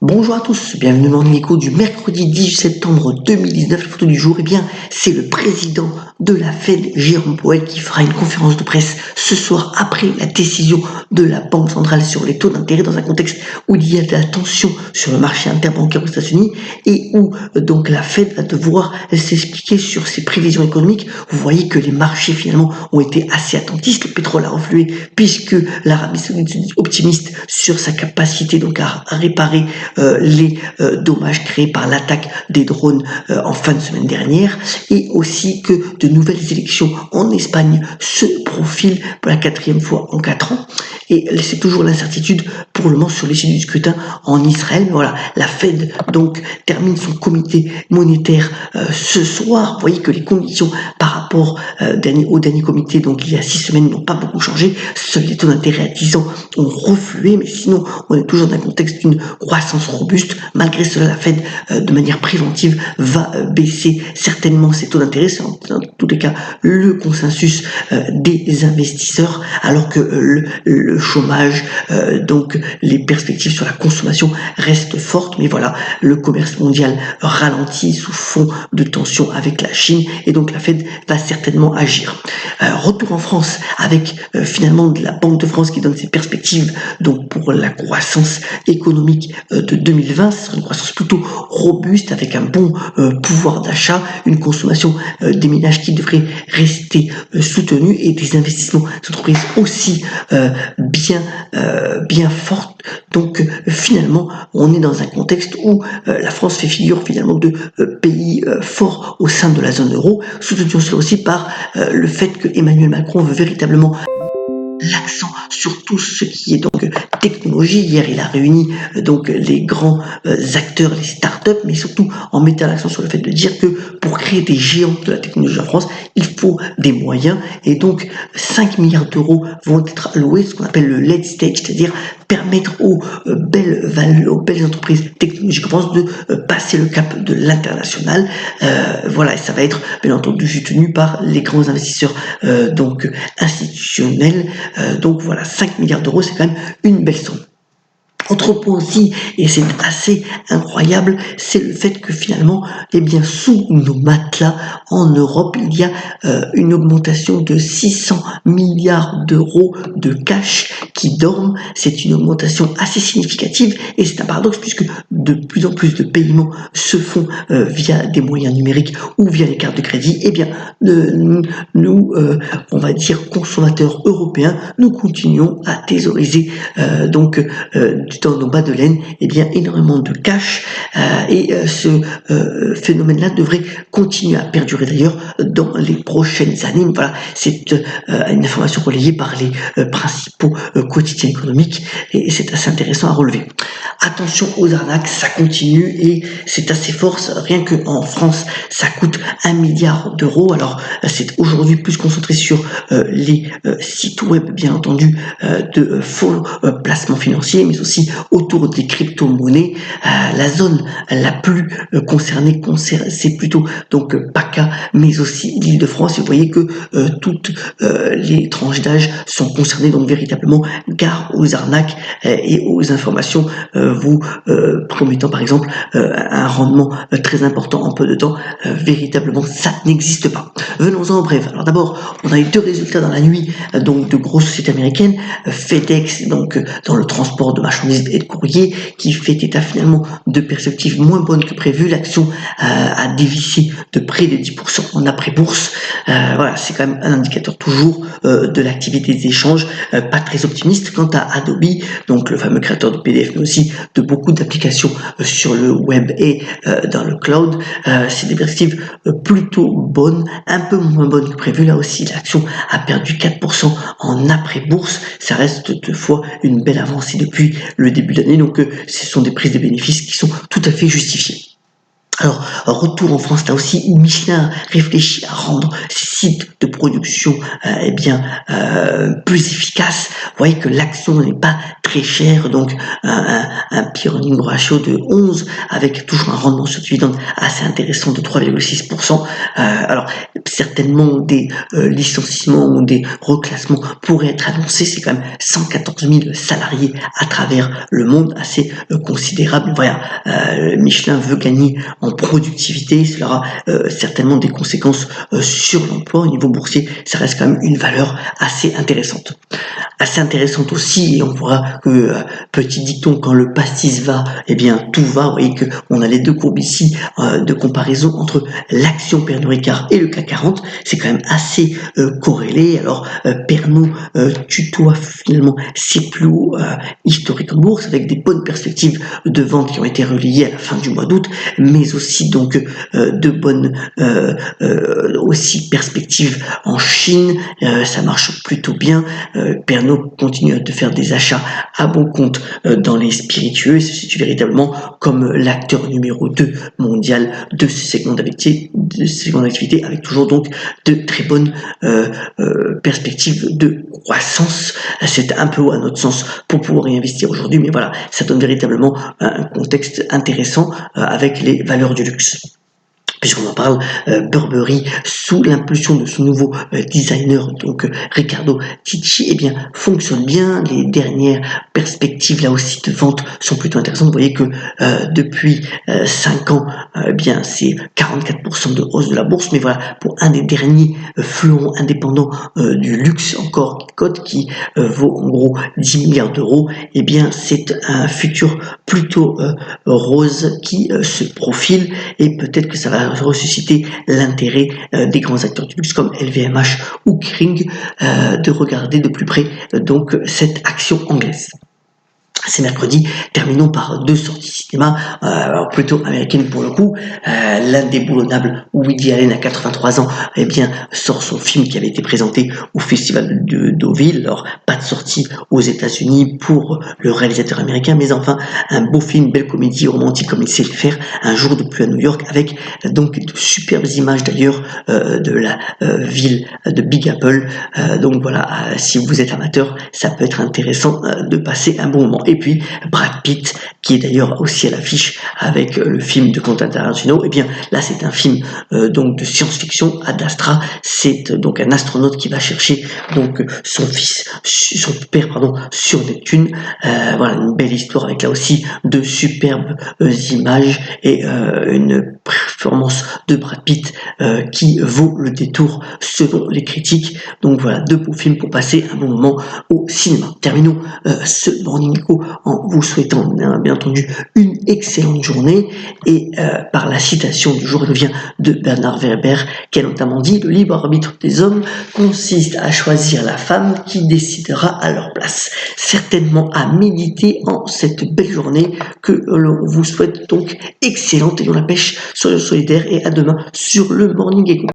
Bonjour à tous, bienvenue dans l'écho du mercredi 18 septembre 2019. La photo du jour, c'est le président de la Fed, Jérôme Powell, qui fera une conférence de presse ce soir après la décision de la Banque centrale sur les taux d'intérêt dans un contexte où il y a de la tension sur le marché interbancaire aux États-Unis et où donc la Fed va devoir s'expliquer sur ses prévisions économiques. Vous voyez que les marchés finalement ont été assez attentistes. Le pétrole a reflué puisque l'Arabie Saoudite est optimiste sur sa capacité donc à réparer les dommages créés par l'attaque des drones en fin de semaine dernière, et aussi que de nouvelles élections en Espagne se profilent pour la 4e fois en 4 ans. Et c'est toujours l'incertitude pour le moment sur l'issue du scrutin en Israël. Mais voilà, la Fed donc termine son comité monétaire ce soir. Vous voyez que les conditions par rapport au dernier comité, donc il y a 6 semaines, n'ont pas beaucoup changé. Seuls les taux d'intérêt à 10 ans ont reflué, mais sinon on est toujours dans un contexte d'une croissance robuste. Malgré cela, la Fed, de manière préventive, va baisser certainement ses taux d'intérêt. C'est dans tous les cas le consensus des investisseurs, alors que le chômage, donc les perspectives sur la consommation restent fortes. Mais voilà, le commerce mondial ralentit sous fond de tension avec la Chine, et donc la Fed va certainement agir. Retour en France avec finalement de la Banque de France qui donne ses perspectives donc pour la croissance économique de 2020. Ce sera une croissance plutôt robuste avec un bon pouvoir d'achat, une consommation des ménages qui devrait rester soutenue, et des investissements d'entreprises aussi bien fortes. Donc finalement on est dans un contexte où la France fait figure finalement de pays fort au sein de la zone euro, soutenu aussi par le fait que Emmanuel Macron veut véritablement l'accent sur tout ce qui est donc technologie. Hier, il a réuni donc les grands acteurs, les startups, mais surtout en mettant l'accent sur le fait de dire que pour créer des géants de la technologie en France, il faut des moyens, et donc 5 milliards d'euros vont être alloués, ce qu'on appelle le late stage, c'est-à-dire permettre aux belles entreprises technologiques en France de passer le cap de l'international. Voilà, et ça va être bien entendu soutenu par les grands investisseurs donc institutionnels. Donc voilà, 5 milliards d'euros, c'est quand même une belle somme. Autre point aussi, et c'est assez incroyable, c'est le fait que finalement, sous nos matelas en Europe, il y a une augmentation de 600 milliards d'euros de cash qui dorment. C'est une augmentation assez significative, et c'est un paradoxe puisque de plus en plus de paiements se font via des moyens numériques ou via les cartes de crédit. Nous, on va dire consommateurs européens, nous continuons à thésauriser dans nos bas de laine énormément de cash, et ce phénomène-là devrait continuer à perdurer d'ailleurs dans les prochaines années. Voilà, c'est une information relayée par les principaux quotidiens économiques, et c'est assez intéressant à relever. Attention aux arnaques, ça continue, et c'est assez fort. Rien qu'en France, ça coûte 1 milliard d'euros. Alors c'est aujourd'hui plus concentré sur les sites web, bien entendu, de faux placements financiers, mais aussi autour des crypto-monnaies. La zone la plus concernée, c'est plutôt donc PACA, mais aussi l'Île-de-France. Et vous voyez que toutes les tranches d'âge sont concernées, donc véritablement gare aux arnaques et aux informations vous promettant par exemple un rendement très important en peu de temps. Véritablement, ça n'existe pas. Venons-en en bref. Alors d'abord, on a eu 2 résultats dans la nuit, donc de grosses sociétés américaines. FedEx, donc dans le transport de marchandises et de courrier, qui fait état finalement de perspectives moins bonnes que prévu. L'action a dévissé de près de 10% en après-bourse. Voilà, c'est quand même un indicateur toujours de l'activité des échanges, pas très optimiste. Quant à Adobe, donc le fameux créateur de PDF, mais aussi de beaucoup d'applications sur le web et dans le cloud, c'est des perspectives plutôt bonnes, un peu moins bonnes que prévu. Là aussi, l'action a perdu 4% en après-bourse. Ça reste toutefois une belle avancée depuis le début de l'année, donc ce sont des prises de bénéfices qui sont tout à fait justifiées. Alors, retour en France, là aussi, où Michelin réfléchit à rendre ses sites de production plus efficaces. Vous voyez que l'action n'est pas très cher, donc un P/E ratio de 11 avec toujours un rendement sur dividende assez intéressant de 3,6%. Alors certainement des licenciements ou des reclassements pourraient être annoncés, c'est quand même 114 000 salariés à travers le monde, assez considérable. Voilà, Michelin veut gagner en productivité, cela aura certainement des conséquences sur l'emploi. Au niveau boursier, ça reste quand même une valeur assez intéressante. Assez intéressante aussi, et on voit que, petit dicton, quand le pastis va, eh bien tout va. Vous voyez qu'on a les deux courbes ici de comparaison entre l'action Pernod Ricard et le CAC 40. C'est quand même assez corrélé. Alors Pernod tutoie finalement ses plus hauts historiques en bourse, avec des bonnes perspectives de vente qui ont été relayées à la fin du mois d'août, mais aussi donc de bonnes aussi perspectives en Chine. Ça marche plutôt bien. Pernod continue de faire des achats à bon compte dans les spiritueux et se situe véritablement comme l'acteur numéro 2 mondial de ce segment d'activité, avec toujours donc de très bonnes perspectives de croissance. C'est un peu haut à notre sens pour pouvoir y investir aujourd'hui, mais voilà, ça donne véritablement un contexte intéressant avec les valeurs du luxe. Puisqu'on en parle, Burberry, sous l'impulsion de son nouveau designer, donc Riccardo Tisci, eh bien, fonctionne bien. Les dernières perspectives, là aussi, de vente sont plutôt intéressantes. Vous voyez que depuis 5 ans, eh bien, c'est 44% de hausse de la bourse. Mais voilà, pour un des derniers fleurons indépendants du luxe, encore cote qui vaut en gros 10 milliards d'euros, eh bien, c'est un futur plutôt rose qui se profile, et peut-être que ça va ressusciter l'intérêt des grands acteurs du luxe comme LVMH ou Kering de regarder de plus près donc cette action anglaise. C'est mercredi, terminons par deux sorties cinéma, alors plutôt américaines pour le coup. L'indéboulonnable Woody Allen, à 83 ans, eh bien, sort son film qui avait été présenté au Festival de Deauville. Alors, pas de sortie aux États-Unis pour le réalisateur américain, mais enfin, un beau film, belle comédie romantique comme il sait le faire, Un jour de pluie à New York, avec donc de superbes images d'ailleurs de la ville de Big Apple. Donc voilà, si vous êtes amateur, ça peut être intéressant de passer un bon moment. Et puis Brad Pitt, qui est d'ailleurs aussi à l'affiche avec le film de Quentin Tarantino. Et bien là, c'est un film donc de science-fiction. Ad Astra, c'est donc un astronaute qui va chercher donc son père sur Neptune. Voilà, une belle histoire avec là aussi de superbes images et une performance de Brad Pitt qui vaut le détour selon les critiques. Donc voilà, deux beaux films pour passer un bon moment au cinéma. Terminons ce Morning Echo en vous souhaitant bien entendu une excellente journée, et par la citation du jour, elle vient de Bernard Werber, qui a notamment dit: le libre arbitre des hommes consiste à choisir la femme qui décidera à leur place. Certainement à méditer en cette belle journée que l'on vous souhaite donc excellente, et on la pêche sur le solidaire, et à demain sur le Morning Echo.